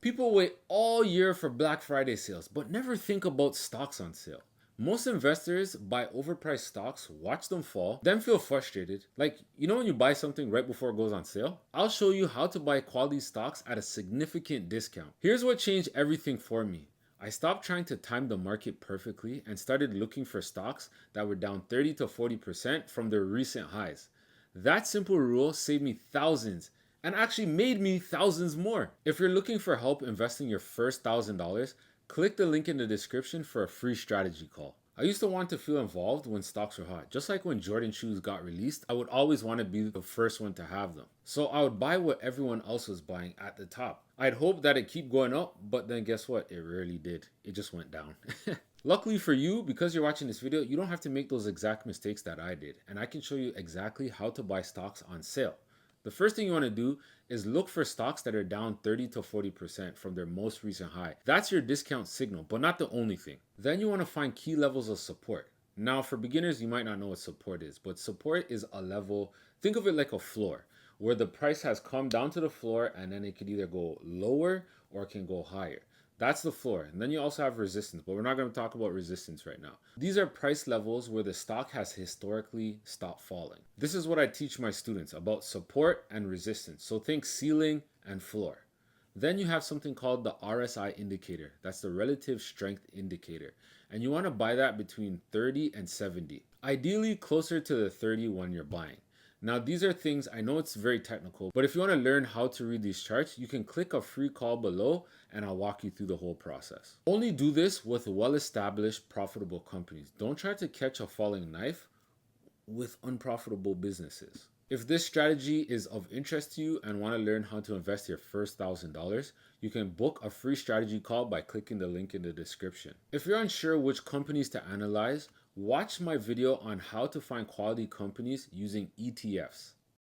People wait all year for Black Friday sales, but never think about stocks on sale. Most investors buy overpriced stocks, watch them fall, then feel frustrated. Like, you know when you buy something right before it goes on sale? I'll show you how to buy quality stocks at a significant discount. Here's what changed everything for me. I stopped trying to time the market perfectly and started looking for stocks that were down 30 to 40% from their recent highs. That simple rule saved me thousands and actually made me thousands more. If you're looking for help investing your first $1,000, click the link in the description for a free strategy call. I used to want to feel involved when stocks were hot. Just like when Jordan shoes got released, I would always want to be the first one to have them. So I would buy what everyone else was buying at the top. I'd hope that it keep going up, but then guess what? It rarely did. It just went down. Luckily for you, because you're watching this video, you don't have to make those exact mistakes that I did. And I can show you exactly how to buy stocks on sale. The first thing you want to do is look for stocks that are down 30 to 40% from their most recent high. That's your discount signal, but not the only thing. Then you want to find key levels of support. Now, for beginners, you might not know what support is, but support is a level, think of it like a floor, where the price has come down to the floor and then it could either go lower or it can go higher. That's the floor. And then you also have resistance, but we're not going to talk about resistance right now. These are price levels where the stock has historically stopped falling. This is what I teach my students about support and resistance. So think ceiling and floor. Then you have something called the RSI indicator. That's the relative strength indicator. And you want to buy that between 30 and 70. Ideally closer to the 30 when you're buying. Now, these are things, I know it's very technical, but if you want to learn how to read these charts, you can click a free call below and I'll walk you through the whole process. Only do this with well-established, profitable companies. Don't try to catch a falling knife with unprofitable businesses. If this strategy is of interest to you and want to learn how to invest your first $1,000, you can book a free strategy call by clicking the link in the description. If you're unsure which companies to analyze, watch my video on how to find quality companies using ETFs.